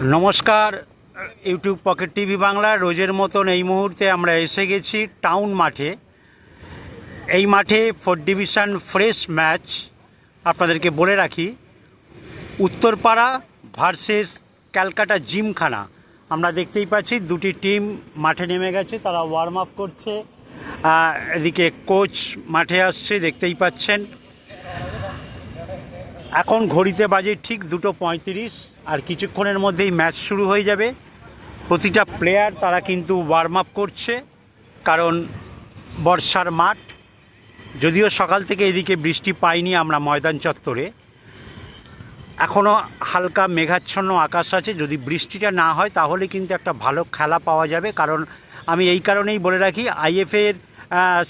নমস্কার, YouTube pocket TV Bangla. রোজের মতন এই মুহূর্তে আমরা এসে গেছি টাউন মাঠে। এই মাঠে 4th ডিভিশন ফ্রেশ ম্যাচ। আপনাদেরকে বলে রাখি, উত্তরপাড়া ভার্সেস ক্যালকাটা জিমখানা। আমরা দেখতেই পাচ্ছি দুটি টিম মাঠে নেমে গেছে, তারা ওয়ার্ম আপ করছে। এদিকে কোচ মাঠে আসছে, দেখতেই পাচ্ছেন। এখন ঘড়িতে বাজে ঠিক 2:35, আর কিছুক্ষণের মধ্যেই ম্যাচ শুরু হয়ে যাবে। প্রতিটা প্লেয়ার তারা কিন্তু ওয়ার্ম আপ করছে, কারণ বর্ষার মাঠ। যদিও সকাল থেকে এদিকে বৃষ্টি পাইনি আমরা ময়দান চত্বরে, এখনও হালকা মেঘাচ্ছন্ন আকাশ আছে। যদি বৃষ্টিটা না হয় তাহলে কিন্তু একটা ভালো খেলা পাওয়া যাবে। কারণ আমি এই কারণেই বলে রাখি, আইএফএর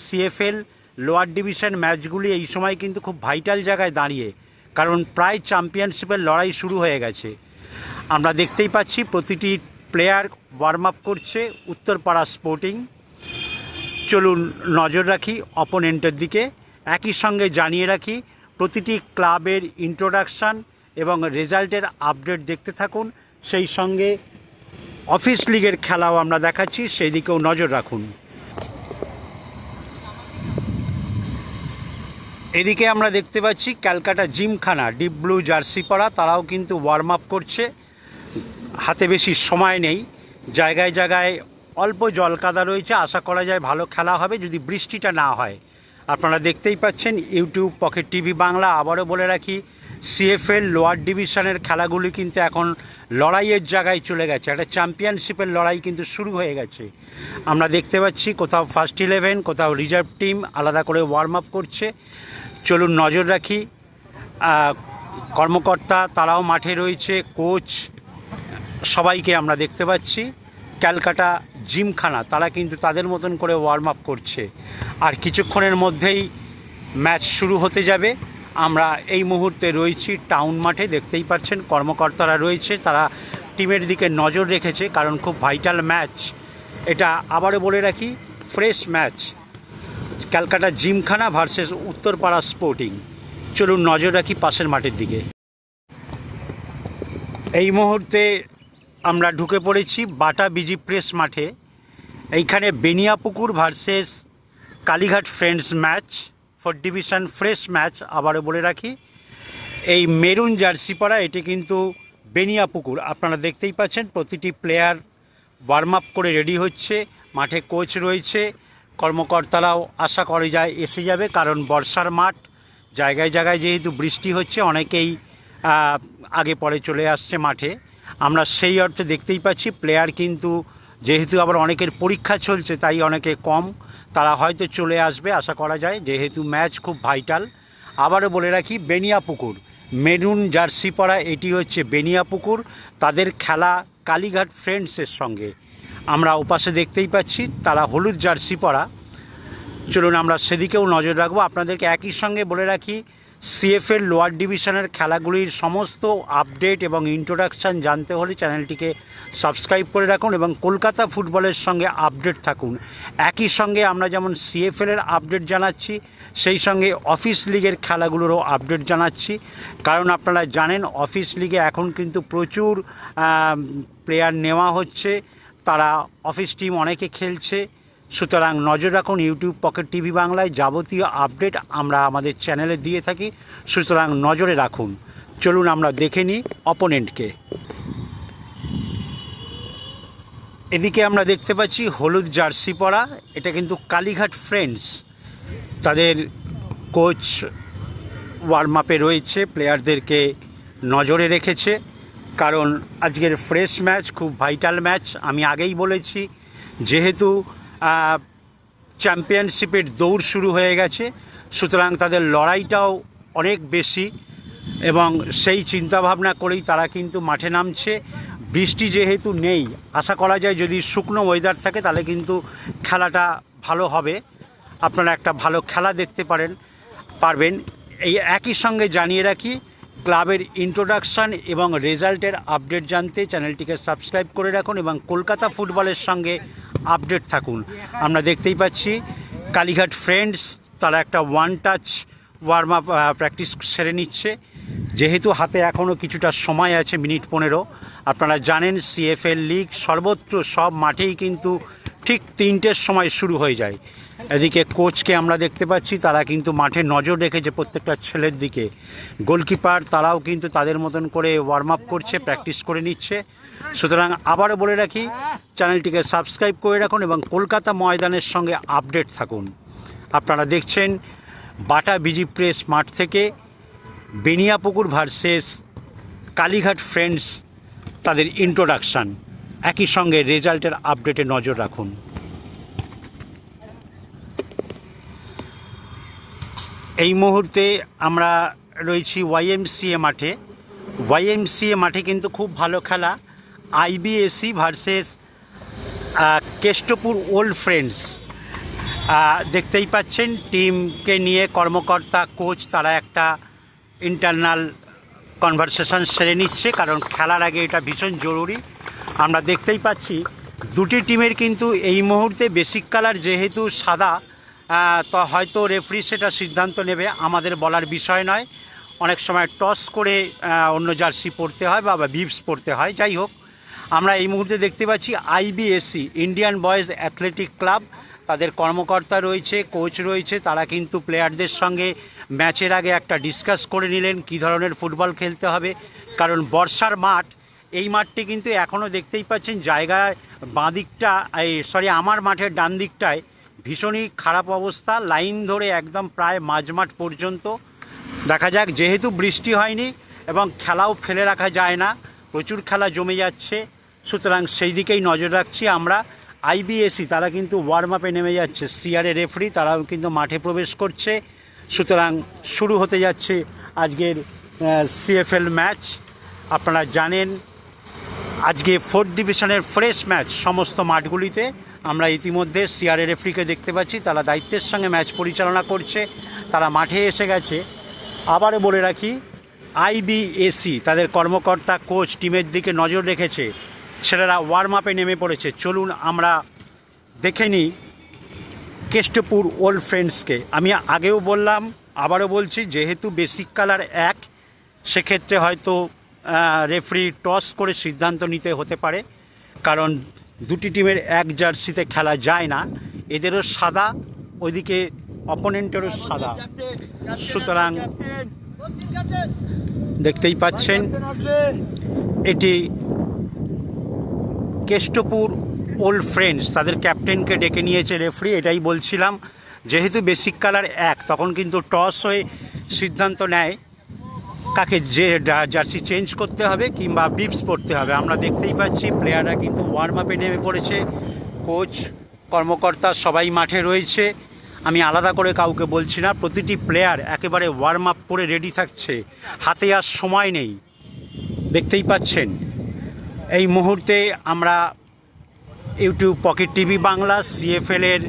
সিএফএল লোয়ার ডিভিশন ম্যাচগুলি এই সময় কিন্তু খুব ভাইটাল জায়গায় দাঁড়িয়ে, কারণ প্রায় চ্যাম্পিয়নশিপের লড়াই শুরু হয়ে গেছে। আমরা দেখতেই পাচ্ছি প্রতিটি প্লেয়ার ওয়ার্ম আপ করছে। উত্তরপাড়া স্পোর্টিং। চলুন নজর রাখি অপোনেন্টের দিকে। একই সঙ্গে জানিয়ে রাখি, প্রতিটি ক্লাবের ইন্ট্রোডাকশান এবং রেজাল্টের আপডেট দেখতে থাকুন। সেই সঙ্গে অফিস লিগের খেলাও আমরা দেখাচ্ছি, সেই দিকেও নজর রাখুন। এদিকে আমরা দেখতে পাচ্ছি Calcutta gymkhana, deep blue jersey পরা, তারাও কিন্তু ওয়ার্ম আপ করছে। হাতে বেশি সময় নেই, জায়গায় জায়গায় অল্প জলকাদা রয়েছে। আশা করা যায় ভালো খেলা হবে যদি বৃষ্টিটা না হয়। আপনারা দেখতেই পাচ্ছেন ইউটিউব পকেট টিভি বাংলা। আবারও বলে রাখি, সিএফএল লোয়ার ডিভিশনের খেলাগুলি কিন্তু এখন লড়াইয়ের জায়গায় চলে গেছে। একটা চ্যাম্পিয়নশিপের লড়াই কিন্তু শুরু হয়ে গেছে। আমরা দেখতে পাচ্ছি কোথাও ফার্স্ট 11, কোথাও রিজার্ভ টিম আলাদা করে ওয়ার্ম আপ করছে। চলুন নজর রাখি। কর্মকর্তা তারাও মাঠে রয়েছে, কোচ সবাইকে আমরা দেখতে পাচ্ছি। ক্যালকাটা জিমখানা তারা কিন্তু তাদের মতন করে ওয়ার্ম আপ করছে। আর কিছুক্ষণের মধ্যেই ম্যাচ শুরু হতে যাবে। আমরা এই মুহূর্তে রয়েছি টাউন মাঠে, দেখতেই পাচ্ছেন কর্মকর্তারা রয়েছে, তারা টিমের দিকে নজর রেখেছে, কারণ খুব ভাইটাল ম্যাচ এটা। আবারও বলে রাখি, fresh match, Calcutta Gymkhana versus Uttarpara sporting. চলুন নজর রাখি পাশের মাঠের দিকে। এই মুহূর্তে আমরা ঢুকে পড়েছি বাটা বিজি প্রেস মাঠে। এইখানে Beniapukur versus Kalighat friends match, 4th division fresh match. আবারও বলে রাখি, এই মেরুন জার্সি পরা এটি কিন্তু বেনিয়াপুকুর। আপনারা দেখতেই পাচ্ছেন প্রতিটি প্লেয়ার ওয়ার্ম আপ করে রেডি হচ্ছে। মাঠে কোচ রয়েছে, কর্মকর্তারাও আশা করে যায় এসে যাবে, কারণ বর্ষার মাঠ। জায়গায় জায়গায় যেহেতু বৃষ্টি হচ্ছে, অনেকেই আগে পরে চলে আসছে মাঠে। আমরা সেই অর্থে দেখতেই পাচ্ছি প্লেয়ার কিন্তু, যেহেতু আবার অনেকের পরীক্ষা চলছে তাই অনেকে কম, তারা হয়তো চলে আসবে আশা করা যায়, যেহেতু ম্যাচ খুব ভাইটাল। আবারও বলে রাখি, বেনিয়াপুকুর মেরুন জার্সি পরা এটি হচ্ছে বেনিয়াপুকুর, তাদের খেলা কালীঘাট ফ্রেন্ডসের সঙ্গে। আমরা ওপাশে দেখতেই পাচ্ছি তারা হলুদ জার্সি পরা। চলুন আমরা সেদিকেও নজর রাখবো। আপনাদেরকে একই সঙ্গে বলে রাখি, সিএফএল লোয়ার ডিভিশনের খেলাগুলির সমস্ত আপডেট এবং ইন্ট্রোডাকশান জানতে হলে চ্যানেলটিকে সাবস্ক্রাইব করে রাখুন এবং কলকাতা ফুটবলের সঙ্গে আপডেট থাকুন। একই সঙ্গে আমরা যেমন সিএফএলের আপডেট জানাচ্ছি, সেই সঙ্গে অফিস লিগের খেলাগুলোরও আপডেট জানাচ্ছি। কারণ আপনারা জানেন অফিস লিগে এখন কিন্তু প্রচুর প্লেয়ার নেওয়া হচ্ছে, তারা অফিস টিম অনেকে খেলছে। সুতরাং নজর রাখুন ইউটিউব পকেট টিভি বাংলায়, যাবতীয় আপডেট আমরা আমাদের চ্যানেলে দিয়ে থাকি, সুতরাং নজরে রাখুন। চলুন আমরা দেখে নিই অপোনেন্টকে। এদিকে আমরা দেখতে পাচ্ছি হলুদ জার্সি পরা, এটা কিন্তু কালীঘাট ফ্রেন্ডস। তাদের কোচ ওয়ার্ম আপে রয়েছে, প্লেয়ারদেরকে নজরে রেখেছে, কারণ আজকের ফ্রেশ ম্যাচ খুব ভাইটাল ম্যাচ। আমি আগেই বলেছি, যেহেতু চ্যাম্পিয়নশিপের দৌড় শুরু হয়ে গেছে, সুতরাং তাদের লড়াইটাও অনেক বেশি, এবং সেই চিন্তাভাবনা করেই তারা কিন্তু মাঠে নামছে। বৃষ্টি যেহেতু নেই, আশা করা যায় যদি শুকনো ওয়েদার থাকে তাহলে কিন্তু খেলাটা ভালো হবে, আপনারা একটা ভালো খেলা দেখতে পারবেন। এই একই সঙ্গে জানিয়ে রাখি, ক্লাবের ইন্ট্রোডাকশান এবং রেজাল্টের আপডেট জানতে চ্যানেলটিকে সাবস্ক্রাইব করে রাখুন এবং কলকাতা ফুটবলের সঙ্গে আপডেট থাকুন। আমরা দেখতেই পাচ্ছি কালীঘাট ফ্রেন্ডস তারা একটা one touch warm up practice সেরে নিচ্ছে। যেহেতু হাতে এখনও কিছুটা সময় আছে, মিনিট 15, আপনারা জানেন সিএফএল লিগ সর্বত্র সব মাঠেই কিন্তু ঠিক 3টের সময় শুরু হয়ে যায়। এদিকে কোচকে আমরা দেখতে পাচ্ছি, তারা কিন্তু মাঠে নজর রেখেছে প্রত্যেকটা ছেলের দিকে। গোলকিপার তারাও কিন্তু তাদের মতন করে ওয়ার্ম আপ করছে, প্র্যাকটিস করে নিচ্ছে। সুতরাং আবারও বলে রাখি, চ্যানেলটিকে সাবস্ক্রাইব করে রাখুন এবং কলকাতা ময়দানের সঙ্গে আপডেট থাকুন। আপনারা দেখছেন বাটা বিজি প্রেস মাঠ থেকে বেনিয়াপুকুর ভার্সেস কালীঘাট ফ্রেন্ডস, তাদের ইন্ট্রোডাকশান, একই সঙ্গে রেজাল্টের আপডেটে নজর রাখুন। এই মুহূর্তে আমরা রয়েছি ওয়াইএমসিএ মাঠে। ওয়াইএমসিএ মাঠে কিন্তু খুব ভালো খেলা, আইবিএসি ভার্সেস কেষ্টপুর ওল্ড ফ্রেন্ডস। দেখতেই পাচ্ছেন টিমকে নিয়ে কর্মকর্তা, কোচ তারা একটা ইন্টারনাল কনভারসেশন সেরে নিচ্ছে, কারণ খেলার আগে এটা ভীষণ জরুরি। আমরা দেখতেই পাচ্ছি দুটি টিমের কিন্তু এই মুহূর্তে বেসিক কালার যেহেতু সাদা, তো হয়তো রেফারি সেটা সিদ্ধান্ত নেবে, আমাদের বলার বিষয় নয়। অনেক সময় টস করে অন্য জার্সি পরতে হয় বা বিভস পরতে হয়। যাই হোক, আমরা এই মুহূর্তে দেখতে পাচ্ছি আইবিএসি, ইন্ডিয়ান বয়েজ অ্যাথলেটিক ক্লাব, তাদের কর্মকর্তা রয়েছে, কোচ রয়েছে। তারা কিন্তু প্লেয়ারদের সঙ্গে ম্যাচের আগে একটা ডিসকাস করে নিলেন কী ধরনের ফুটবল খেলতে হবে, কারণ বর্ষার মাঠ। এই মাঠটি কিন্তু এখনও দেখতেই পাচ্ছেন জায়গায় বাঁ দিকটা, আমার মাঠের ডান দিকটায় ভীষণই খারাপ অবস্থা, লাইন ধরে একদম প্রায় মাঝমাঠ পর্যন্ত। দেখা যাক, যেহেতু বৃষ্টি হয়নি এবং খেলাও ফেলে রাখা যায় না, প্রচুর খেলা জমে যাচ্ছে, সুতরাং সেই দিকেই নজর রাখছি আমরা। আইবিএসি তারা কিন্তু ওয়ার্ম আপে নেমে যাচ্ছে, সিআরএ রেফারি তারাও কিন্তু মাঠে প্রবেশ করছে। সুতরাং শুরু হতে যাচ্ছে আজকের সিএফএল ম্যাচ। আপনারা জানেন আজকে 4th ডিভিশনের ফ্রেশ ম্যাচ সমস্ত মাঠগুলিতে। আমরা ইতিমধ্যে সিআরএ রেফারিকে দেখতে পাচ্ছি, তারা দায়িত্বের সঙ্গে ম্যাচ পরিচালনা করছে, তারা মাঠে এসে গেছে। আবারও বলে রাখি, আইবিএসি তাদের কর্মকর্তা, কোচ টিমের দিকে নজর রেখেছে, ছেলেরা ওয়ার্ম আপে নেমে পড়েছে। চলুন আমরা দেখে নিই কেষ্টপুর ওল্ড ফ্রেন্ডসকে। আমি আগেও বললাম, আবারও বলছি, যেহেতু বেসিক কালার এক, সেক্ষেত্রে হয়তো রেফারি টস করে সিদ্ধান্ত নিতে হতে পারে, কারণ দুটি টিমের এক জার্সিতে খেলা যায় না। এদেরও সাদা, ওইদিকে অপোনেন্টেরও সাদা। সুতরাং দেখতেই পাচ্ছেন এটি কেষ্টপুর ওল্ড ফ্রেন্ডস, তাদের ক্যাপ্টেনকে ডেকে নিয়েছে রেফারি। এটাই বলছিলাম, যেহেতু বেসিক কালার এক, তখন কিন্তু টস হয়ে সিদ্ধান্ত নেয় কাকে যে জার্সি চেঞ্জ করতে হবে কিংবা বিপস পড়তে হবে। আমরা দেখতেই পাচ্ছি প্লেয়াররা কিন্তু ওয়ার্ম আপে নেমে পড়েছে, কোচ, কর্মকর্তা সবাই মাঠে রয়েছে। আমি আলাদা করে কাউকে বলছি না, প্রতিটি প্লেয়ার একেবারে ওয়ার্ম আপ করে রেডি থাকছে, হাতে আর সময় নেই। দেখতেই পাচ্ছেন এই মুহূর্তে আমরা ইউটিউব পকেট টিভি বাংলা সিএফএলের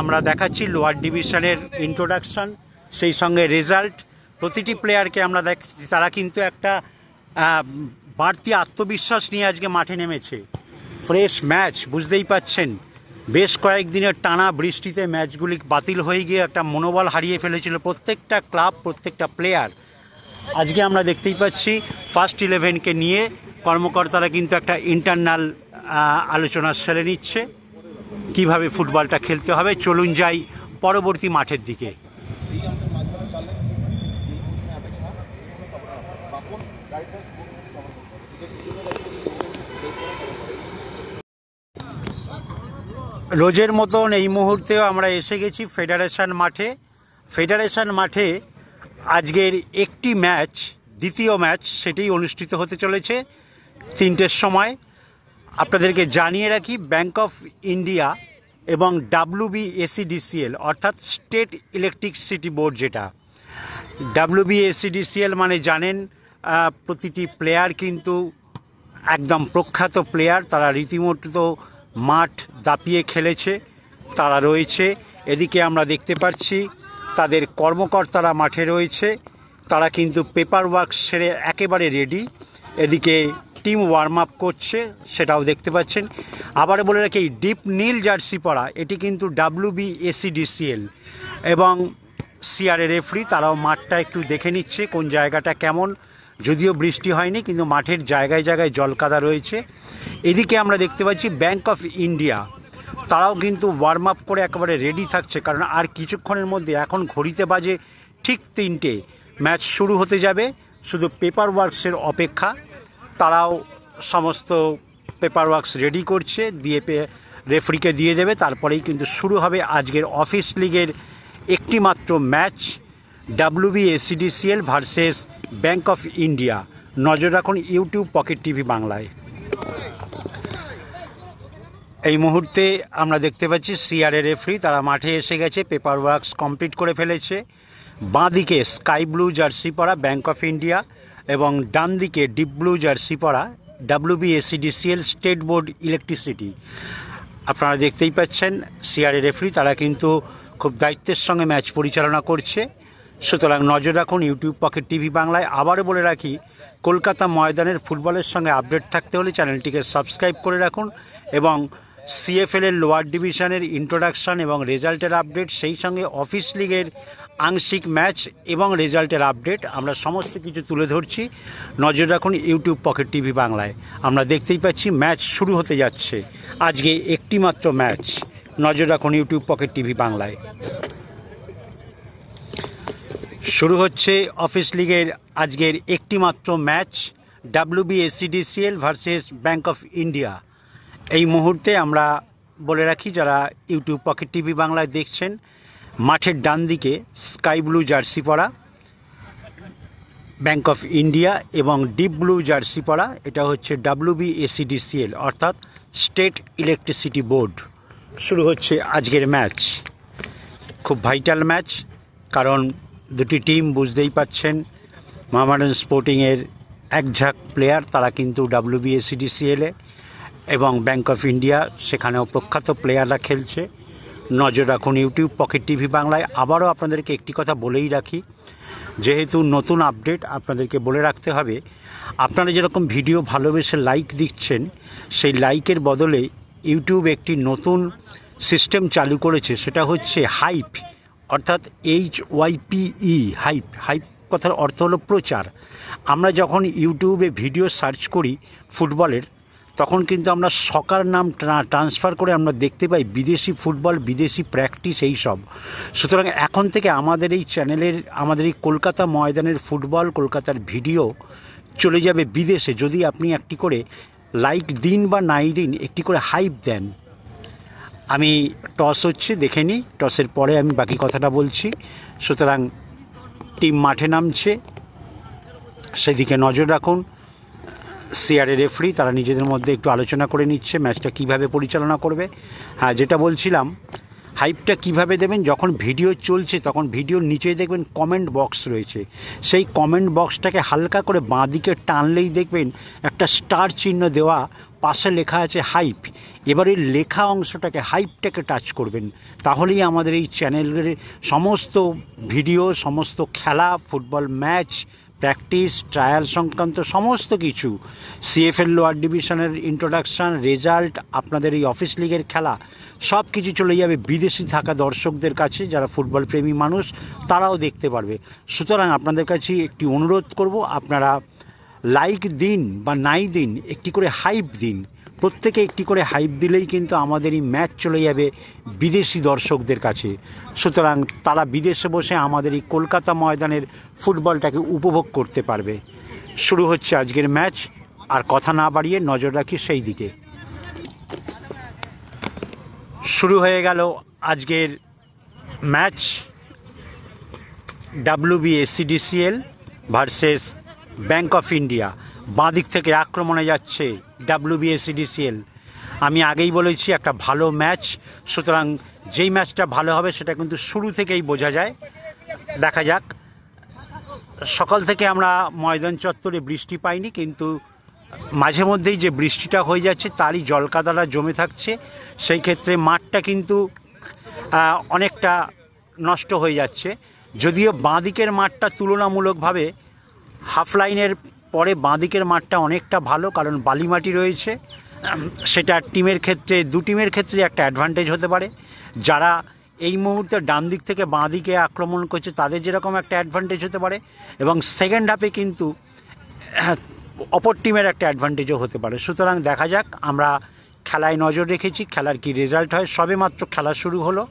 আমরা দেখাচ্ছি লোয়ার ডিভিশনের ইন্ট্রোডাকশন, সেই সঙ্গে রেজাল্ট। প্রতিটি প্লেয়ারকে আমরা দেখছি, তারা কিন্তু একটা বাড়তি আত্মবিশ্বাস নিয়ে আজকে মাঠে নেমেছে। ফ্রেশ ম্যাচ, বুঝতেই পাচ্ছেন বেশ কয়েকদিনের টানা বৃষ্টিতে ম্যাচগুলি বাতিল হয়ে গিয়ে একটা মনোবল হারিয়ে ফেলেছিল প্রত্যেকটা ক্লাব, প্রত্যেকটা প্লেয়ার। আজকে আমরা দেখতেই পাচ্ছি ফার্স্ট 11কে নিয়ে কর্মকর্তারা কিন্তু একটা ইন্টারনাল আলোচনা সেরে নিচ্ছে কিভাবে ফুটবলটা খেলতে হবে। চলুন যাই পরবর্তী মাঠের দিকে। রোজের মতন এই মুহূর্তেও আমরা এসে গেছি ফেডারেশন মাঠে। ফেডারেশন মাঠে আজকের একটি ম্যাচ, দ্বিতীয় ম্যাচ, সেটি অনুষ্ঠিত হতে চলেছে 3টের সময়। আপনাদেরকে জানিয়ে রাখি, ব্যাংক অফ ইন্ডিয়া এবং WBSEDCL অর্থাৎ স্টেট ইলেকট্রিসিটি বোর্ড, যেটা WBSEDCL মানে জানেন প্রতিটি প্লেয়ার কিন্তু একদম প্রখ্যাত প্লেয়ার, তারা রীতিমতো মাঠ দাপিয়ে খেলেছে, তারা রয়েছে। এদিকে আমরা দেখতে পাচ্ছি তাদের কর্মকর্তারা মাঠে রয়েছে, তারা কিন্তু পেপার ওয়ার্ক সেরে একেবারে রেডি। এদিকে টিম ওয়ার্ম আপ করছে, সেটাও দেখতে পাচ্ছেন। আবার বলে রাখি, ডিপ নীল জার্সি পরা, এটি কিন্তু WBSEDCL এবং সিআরএ রেফারি, তারাও মাঠটা একটু দেখে নিচ্ছে কোন জায়গাটা কেমন, যদিও বৃষ্টি হয়নি, কিন্তু মাঠের জায়গায় জায়গায় জলকাদা রয়েছে। এদিকে আমরা দেখতে পাচ্ছি ব্যাংক অফ ইন্ডিয়া, তারাও কিন্তু ওয়ার্ম আপ করে একেবারে রেডি থাকছে, কারণ আর কিছুক্ষণের মধ্যে, এখন ঘড়িতে বাজে ঠিক 3টে, ম্যাচ শুরু হতে যাবে। শুধু পেপার ওয়ার্কসের অপেক্ষা, তারাও সমস্ত পেপার ওয়ার্কস রেডি করছে, দিয়ে রেফারিকে দিয়ে দেবে, তারপরেই কিন্তু শুরু হবে আজকের অফিস লিগের একটি মাত্র match, WBACDCL versus bank of India. নজর রাখুন ইউটিউব পকেট টিভি বাংলায়। এই মুহূর্তে আমরা দেখতে পাচ্ছি সিআরএ রেফারি তারা মাঠে এসে গেছে, পেপার ওয়ার্কস কমপ্লিট করে ফেলেছে। বাঁদিকে স্কাই ব্লু জার্সি পরা ব্যাংক অফ ইন্ডিয়া এবং ডান দিকে ডিপ ব্লু জার্সি পরা WBACDCL স্টেট বোর্ড ইলেকট্রিসিটি। আপনারা দেখতেই পাচ্ছেন সিআরএ রেফারি তারা কিন্তু খুব দায়িত্বের সঙ্গে ম্যাচ পরিচালনা করছে। সুতরাং নজর রাখুন ইউটিউব পকেট টিভি বাংলায়। আবারও বলে রাখি, কলকাতা ময়দানের ফুটবলের সঙ্গে আপডেট থাকতে হলে চ্যানেলটিকে সাবস্ক্রাইব করে রাখুন এবং CFL এর লোয়ার ডিভিশনের ইন্ট্রোডাকশন এবং রেজাল্টের আপডেট, সেই সঙ্গে অফিস লিগের আংশিক ম্যাচ এবং রেজাল্টের আপডেট আমরা সমস্ত কিছু তুলে ধরছি। নজর রাখুন ইউটিউব পকেট টিভি বাংলায়। আমরা দেখতেই পাচ্ছি ম্যাচ শুরু হতে যাচ্ছে, আজকে একটি মাত্র ম্যাচ। নজর রাখুন ইউটিউব পকেট টিভি বাংলায়। শুরু হচ্ছে অফিস লিগের আজকের একটি মাত্র match, WBACDCL versus bank of India. এই মুহূর্তে আমরা বলে রাখি, যারা ইউটিউব পকেট টিভি বাংলায় দেখছেন, মাঠের ডান দিকে স্কাই ব্লু জার্সি পরা ব্যাংক অফ ইন্ডিয়া এবং ডিপ ব্লু জার্সি পরা এটা হচ্ছে WBACDCL অর্থাৎ স্টেট ইলেকট্রিসিটি বোর্ড। শুরু হচ্ছে আজকের ম্যাচ, খুব ভাইটাল ম্যাচ, কারণ দুটি টিম বুঝতেই পাচ্ছেন মোহামেডান স্পোর্টিংয়ের একঝাঁক প্লেয়ার, তারা কিন্তু WBACDCL-এ এবং ব্যাংক অফ ইন্ডিয়া সেখানেও প্রখ্যাত প্লেয়াররা খেলছে। নজর রাখুন ইউটিউব পকেট টিভি বাংলায়। আবারও আপনাদেরকে একটি কথা বলেই রাখি, যেহেতু নতুন আপডেট আপনাদেরকে বলে রাখতে হবে, আপনারা যেরকম ভিডিও ভালোবেসে লাইক দিচ্ছেন, সেই লাইকের বদলে ইউটিউব একটি নতুন সিস্টেম চালু করেছে, সেটা হচ্ছে হাইপ, অর্থাৎ HYPE, হাইপ। হাইপ কথার অর্থ হলো প্রচার। আমরা যখন ইউটিউবে ভিডিও সার্চ করি ফুটবলের, তখন কিন্তু আমরা সকার নাম ট্রান্সফার করে আমরা দেখতে পাই বিদেশি ফুটবল, বিদেশি প্র্যাকটিস, এই সব। সুতরাং এখন থেকে আমাদের এই চ্যানেলের, আমাদের এই কলকাতা ময়দানের ফুটবল, কলকাতার ভিডিও চলে যাবে বিদেশে, যদি আপনি একটি করে লাইক দিন বা নাই দিন, একটি করে হাইপ দেন। আমি টস হচ্ছে, দেখে নিই, টসের পরে আমি বাকি কথাটা বলছি। সুতরাং টিম মাঠে নামছে, সেদিকে নজর রাখুন। সিআরএ রেফারি তারা নিজেদের মধ্যে একটু আলোচনা করে নিচ্ছে ম্যাচটা কিভাবে পরিচালনা করবে। হ্যাঁ, যেটা বলছিলাম, হাইপটা কিভাবে দেবেন, যখন ভিডিও চলছে তখন ভিডিওর নিচেই দেখবেন কমেন্ট বক্স রয়েছে, সেই কমেন্ট বক্সটাকে হালকা করে বাঁ দিকে টানলেই দেখবেন একটা স্টার চিহ্ন দেওয়া, পাশে লেখা আছে হাইপ। এবারে লেখা অংশটাকে, হাইপটাকে টাচ করবেন, তাহলেই আমাদের এই চ্যানেলের সমস্ত ভিডিও, সমস্ত খেলা, ফুটবল ম্যাচ, প্র্যাকটিস, ট্রায়াল সংক্রান্ত সমস্ত কিছু, CFL লোয়ার ডিভিশনের ইন্ট্রোডাকশান, রেজাল্ট, আপনাদের এই অফিস লিগের খেলা, সব কিছু চলে যাবে বিদেশি থাকা দর্শকদের কাছে, যারা ফুটবল প্রেমী মানুষ তারাও দেখতে পারবে। সুতরাং আপনাদের কাছে একটি অনুরোধ করব, আপনারা লাইক দিন বা নাই দিন, একটি করে হাইপ দিন। প্রত্যেকে একটি করে হাইপ দিলেই কিন্তু আমাদের এই ম্যাচ চলে যাবে বিদেশি দর্শকদের কাছে। সুতরাং তারা বিদেশে বসে আমাদের এই কলকাতা ময়দানের ফুটবলটাকে উপভোগ করতে পারবে। শুরু হচ্ছে আজকের ম্যাচ, আর কথা না বাড়িয়ে নজর রাখি সেই দিকে। শুরু হয়ে গেল আজকের match, WBACDCL versus bank of India. বাঁ দিক থেকে আক্রমণে যাচ্ছে WBACDCL। আমি আগেই বলেছি একটা ভালো ম্যাচ, সুতরাং যেই ম্যাচটা ভালো হবে সেটা কিন্তু শুরু থেকেই বোঝা যায়। দেখা যাক। সকাল থেকে আমরা ময়দান চত্বরে বৃষ্টি পাইনি, কিন্তু মাঝে মধ্যেই যে বৃষ্টিটা হয়ে যাচ্ছে তারই জলকাদাটা জমে থাকছে, সেই ক্ষেত্রে মাঠটা কিন্তু অনেকটা নষ্ট হয়ে যাচ্ছে। যদিও বাঁ দিকের মাঠটা তুলনামূলকভাবে হাফ লাইনের পরে বাঁ দিকের মাঠটা অনেকটা ভালো, কারণ বালিমাটি রয়েছে, সেটা টিমের ক্ষেত্রে, দু টিমের ক্ষেত্রে একটা অ্যাডভান্টেজ হতে পারে। যারা এই মুহূর্তে ডান দিক থেকে বাঁ দিকে আক্রমণ করছে তাদের যেরকম একটা অ্যাডভান্টেজ হতে পারে, এবং সেকেন্ড হাফে কিন্তু অপর টিমের একটা অ্যাডভান্টেজও হতে পারে। সুতরাং দেখা যাক, আমরা খেলায় নজর রেখেছি, খেলার কি রেজাল্ট হয়। সবেমাত্র খেলা শুরু হলো,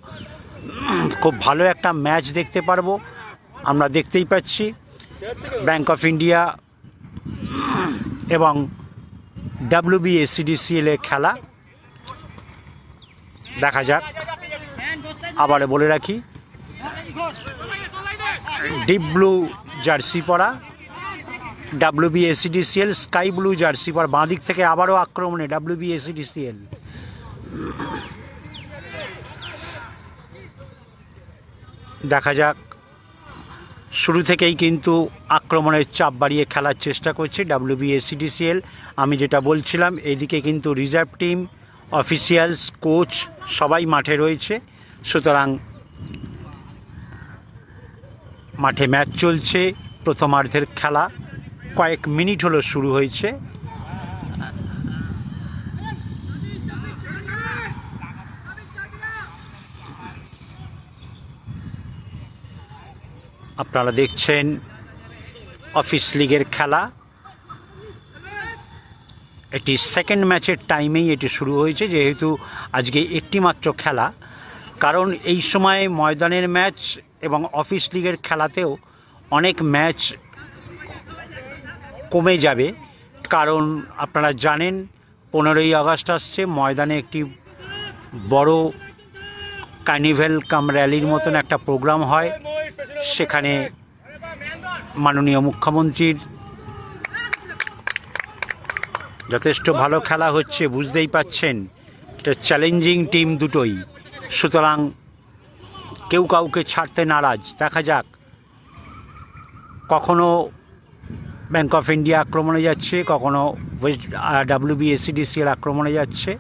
খুব ভালো একটা ম্যাচ দেখতে পারবো। আমরা দেখতেই পাচ্ছি ব্যাংক অফ ইন্ডিয়া এবং WBSCDCL এর খেলা। দেখা যাক। আবার বলে রাখি, ডিপ ব্লু জার্সি পরা WBSCDCL, স্কাই ব্লু জার্সি পরা। বাঁ দিক থেকে আবারও আক্রমণে WBSCDCL। দেখা যাক, শুরু থেকেই কিন্তু আক্রমণের চাপ বাড়িয়ে খেলার চেষ্টা করছে WBSCDCL। আমি যেটা বলছিলাম, এইদিকে কিন্তু রিজার্ভ টিম, অফিসিয়ালস, কোচ সবাই মাঠে রয়েছে। সুতরাং মাঠে ম্যাচ চলছে। প্রথমার্ধের খেলা কয়েক মিনিট হলো শুরু হয়েছে। আপনারা দেখছেন অফিস লিগের খেলা। এটি সেকেন্ড ম্যাচের টাইমেই এটি শুরু হয়েছে, যেহেতু আজকে একটি মাত্র খেলা। কারণ এই সময় ময়দানের ম্যাচ এবং অফিস লিগের খেলাতেও অনেক ম্যাচ কমে যাবে। কারণ আপনারা জানেন 15ই আগস্ট আসছে, ময়দানে একটি বড় কার্নিভেল কাম র্যালির মতন একটা প্রোগ্রাম হয়। সেখানে মাননীয় মুখ্যমন্ত্রীর যথেষ্ট ভালো খেলা হচ্ছে, বুঝতেই পাচ্ছেন। এটা চ্যালেঞ্জিং টিম দুটোই, সুতরাং কেউ কাউকে ছাড়তে নারাজ। দেখা যাক, কখনো ব্যাংক অফ ইন্ডিয়া আক্রমণে যাচ্ছে, কখনো WBSCDCL আক্রমণে যাচ্ছে।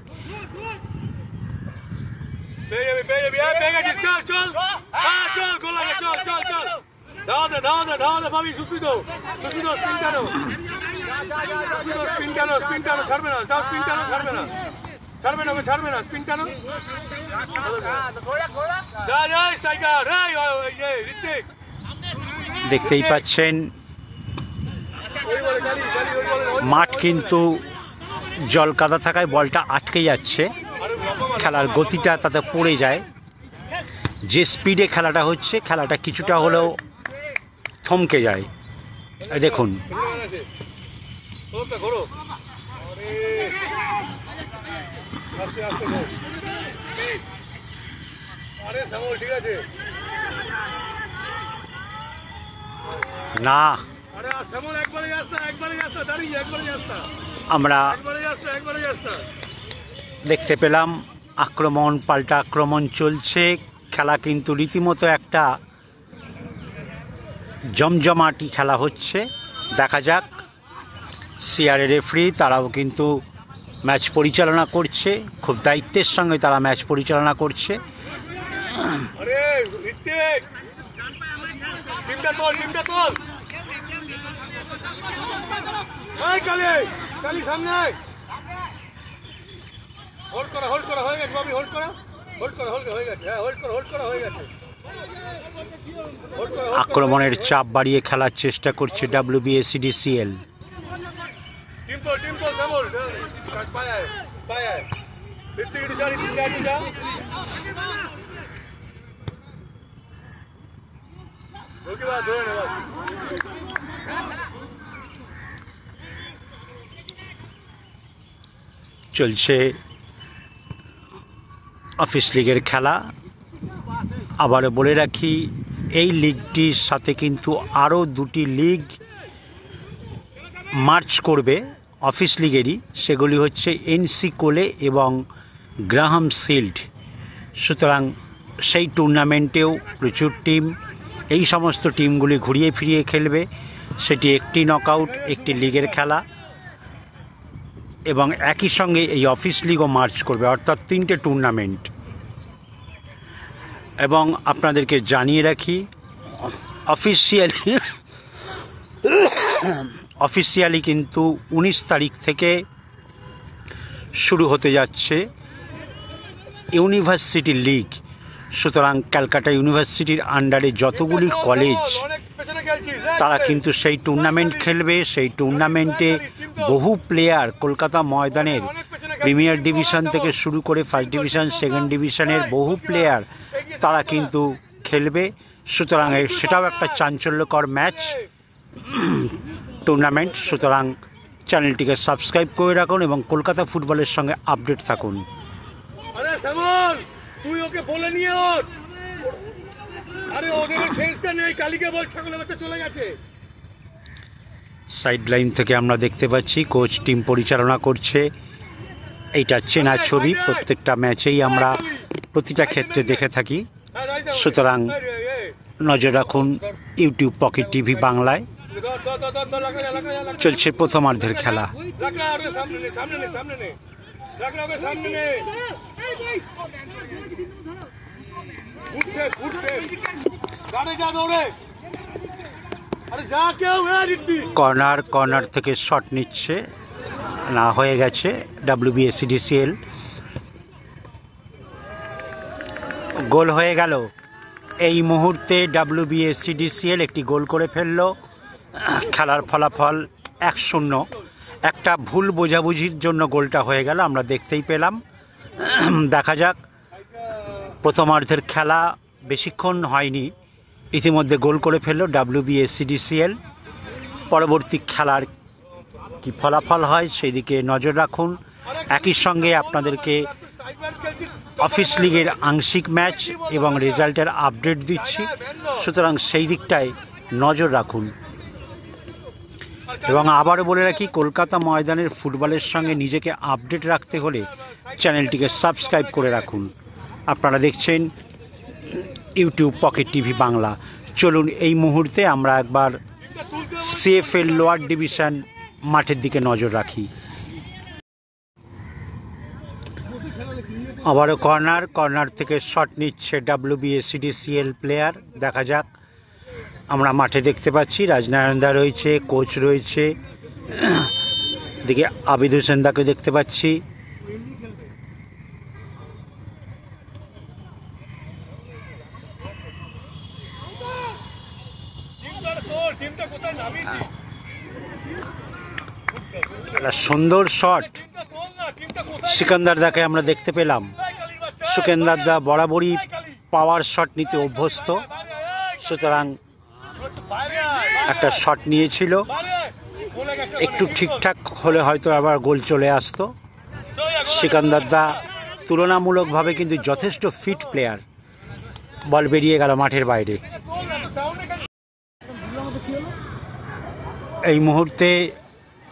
দেখতেই পাচ্ছেন মাঠ কিন্তু জল কাদা থাকায় বলটা আটকে যাচ্ছে, খেলার গতিটা তাতে পড়ে যায়। যে স্পিডে খেলাটা হচ্ছে, খেলাটা কিছুটা হলেও থমকে যায়। দেখুন, না আমরা দেখতে পেলাম আক্রমণ পাল্টা আক্রমণ চলছে। খেলা কিন্তু রীতিমতো একটা জমজমাটি খেলা হচ্ছে। দেখা যাক, সিআরএ রেফারি তারাও কিন্তু ম্যাচ পরিচালনা করছে, খুব দায়িত্বের সঙ্গে তারা ম্যাচ পরিচালনা করছে। আক্রমণের চাপ বাড়িয়ে খেলার চেষ্টা করছে WBSCDCL। চলছে অফিস লিগের খেলা। আবার বলে রাখি, এই লিগটির সাথে কিন্তু আরও দুটি লিগ মার্চ করবে অফিস লিগেরই। সেগুলি হচ্ছে NC কোলে এবং গ্রাহাম শিল্ড। সুতরাং সেই টুর্নামেন্টেও প্রচুর টিম, এই সমস্ত টিমগুলি ঘুরিয়ে ফিরিয়ে খেলবে। সেটি একটি নকআউট, একটি লিগের খেলা, এবং একই সঙ্গে এই অফিস লিগও মার্চ করবে, অর্থাৎ 3টে টুর্নামেন্ট। এবং আপনাদেরকে জানিয়ে রাখি, অফিসিয়ালি কিন্তু 19 তারিখ থেকে শুরু হতে যাচ্ছে ইউনিভার্সিটি লিগ। সুতরাং ক্যালকাটা ইউনিভার্সিটির আন্ডারে যতগুলি কলেজ তারা কিন্তু সেই টুর্নামেন্ট খেলবে। সেই টুর্নামেন্টে বহু প্লেয়ার কলকাতা ময়দানের প্রিমিয়ার ডিভিশন থেকে শুরু করে ফার্স্ট ডিভিশন, সেকেন্ড ডিভিশনের বহু প্লেয়ার তারা কিন্তু খেলবে। সুতরাং সেটাও একটা চাঞ্চল্যকর ম্যাচ টুর্নামেন্ট। সুতরাং চ্যানেলটিকে সাবস্ক্রাইব করে রাখুন এবং কলকাতা ফুটবলের সঙ্গে আপডেট থাকুন। সাইড লাইন থেকে আমরা দেখতে পাচ্ছি কোচ টিম পরিচালনা করছে। এইটা চেনা ছবি, প্রত্যেকটা ম্যাচেই আমরা প্রতিটা ক্ষেত্রে দেখে থাকি। সুতরাং নজর রাখুন ইউটিউব পকেট টিভি বাংলায়। চলছে প্রথমার্ধের খেলা। কর্নার থেকে শট নিচ্ছে, না হয়ে গেছে। WBSCDCL গোল হয়ে গেল। এই মুহূর্তে WBSCDCL একটি গোল করে ফেলল। খেলার ফলাফল 1-0। একটা ভুল বোঝাবুঝির জন্য গোলটা হয়ে গেল, আমরা দেখতেই পেলাম। দেখা যাক, প্রথমার্ধের খেলা বেশিক্ষণ হয়নি, ইতিমধ্যে গোল করে ফেলল WBSCDCL। পরবর্তী খেলার কি ফলাফল হয় সেই দিকে নজর রাখুন। একই সঙ্গে আপনাদেরকে অফিস লিগের আংশিক ম্যাচ এবং রেজাল্টের আপডেট দিচ্ছি, সুতরাং সেই দিকটায় নজর রাখুন। এবং আবারও বলে রাখি, কলকাতা ময়দানের ফুটবলের সঙ্গে নিজেকে আপডেট রাখতে হলে চ্যানেলটিকে সাবস্ক্রাইব করে রাখুন। আপনারা দেখছেন ইউটিউব পকেট টিভি বাংলা। চলুন এই মুহূর্তে আমরা একবার CFL লোয়ার ডিভিশন মাঠের দিকে নজর রাখি। আবারও কর্নার থেকে শট নিচ্ছে WBSCDCL প্লেয়ার। দেখা যাক, আমরা মাঠে দেখতে পাচ্ছি রাজনারায়ণদা রয়েছে, কোচ রয়েছে, এদিকে আবিদ হোসেন দাকে দেখতে পাচ্ছি। সুন্দর শট সিকান্দার দাকে আমরা দেখতে পেলাম। সিকান্দার দা বরাবরই পাওয়ার শট নিতে অভ্যস্ত, সুতরাং একটা শট নিয়েছিল, একটু ঠিকঠাক হলে হয়তো আবার গোল চলে আসতো। সিকান্দার দা তুলনামূলকভাবে কিন্তু যথেষ্ট ফিট প্লেয়ার। বল বেরিয়ে গেল মাঠের বাইরে। এই মুহূর্তে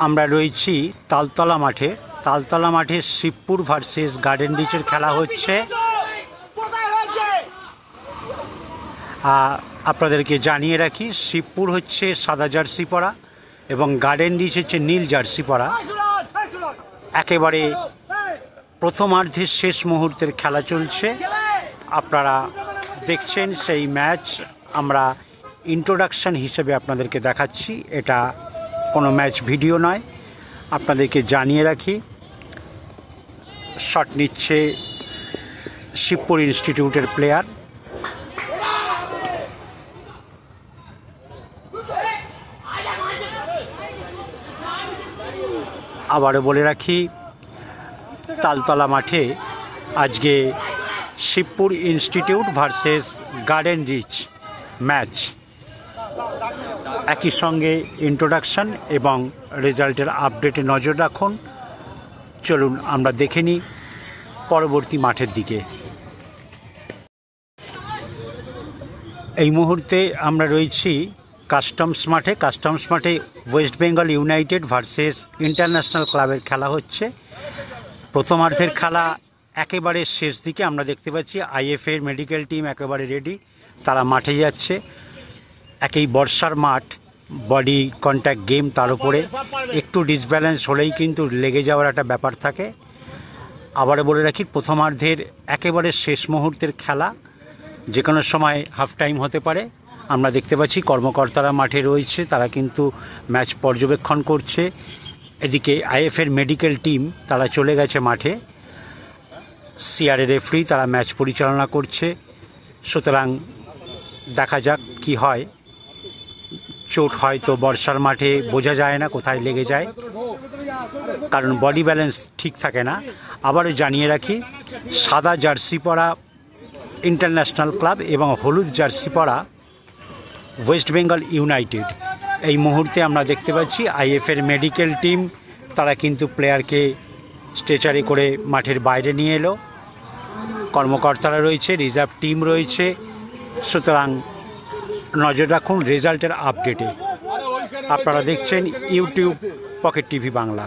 আমরা রয়েছি তালতলা মাঠে। তালতলা মাঠে শিবপুর ভার্সেস গার্ডেন রিচের খেলা হচ্ছে। আপনাদেরকে জানিয়ে রাখি, শিবপুর হচ্ছে সাদা জার্সি পরা এবং গার্ডেন রিচ হচ্ছে নীল জার্সি পরা। একেবারে প্রথমার্ধের শেষ মুহূর্তের খেলা চলছে, আপনারা দেখছেন সেই ম্যাচ। আমরা ইন্ট্রোডাকশন হিসেবে আপনাদেরকে দেখাচ্ছি, এটা কোনো ম্যাচ ভিডিও নয়। আপনাদেরকে জানিয়ে রাখি, শট নিচ্ছে শিবপুর ইনস্টিটিউটের প্লেয়ার। আবারও বলে রাখি, তালতলা মাঠে আজকে Shibpur Institute versus Garden Reach match. একই সঙ্গে ইন্ট্রোডাকশন এবং রেজাল্টের আপডেটে নজর রাখুন। চলুন আমরা দেখে নিই পরবর্তী মাঠের দিকে। এই মুহূর্তে আমরা রয়েছি কাস্টমস মাঠে। কাস্টমস মাঠে West Bengal United versus international ক্লাবের খেলা হচ্ছে। প্রথমার্ধের খেলা একেবারে শেষ দিকে আমরা দেখতে পাচ্ছি IFA এর মেডিকেল টিম একেবারে রেডি, তারা মাঠে যাচ্ছে। একই বর্ষার মাঠ, বডি কন্ট্যাক্ট গেম, তার উপরে একটু ডিসব্যালেন্স হলেই কিন্তু লেগে যাওয়ার একটা ব্যাপার থাকে। আবারও বলে রাখি, প্রথমার্ধের একেবারে শেষ মুহূর্তের খেলা, যে কোনো সময় হাফ টাইম হতে পারে। আমরা দেখতে পাচ্ছি কর্মকর্তারা মাঠে রয়েছে, তারা কিন্তু ম্যাচ পর্যবেক্ষণ করছে। এদিকে IFA এর মেডিকেল টিম তারা চলে গেছে মাঠে। CRA রেফারি তারা ম্যাচ পরিচালনা করছে। সুতরাং দেখা যাক কি হয়। চোট হয়তো বর্ষার মাঠে বোঝা যায় না কোথায় লেগে যায়, কারণ বডি ব্যালেন্স ঠিক থাকে না। আবারও জানিয়ে রাখি, সাদা জার্সি পরা ইন্টারন্যাশনাল ক্লাব এবং হলুদ জার্সি পরা ওয়েস্ট বেঙ্গল ইউনাইটেড। এই মুহূর্তে আমরা দেখতে পাচ্ছি আইএফের মেডিকেল টিম, তারা কিন্তু প্লেয়ারকে স্ট্রেচারে করে মাঠের বাইরে নিয়ে এলো। কর্মকর্তারা রয়েছে, রিজার্ভ টিম রয়েছে, সুতরাং নজর রাখুন রেজাল্টের আপডেটে। আপনারা দেখছেন ইউটিউব পকেট টিভি বাংলা।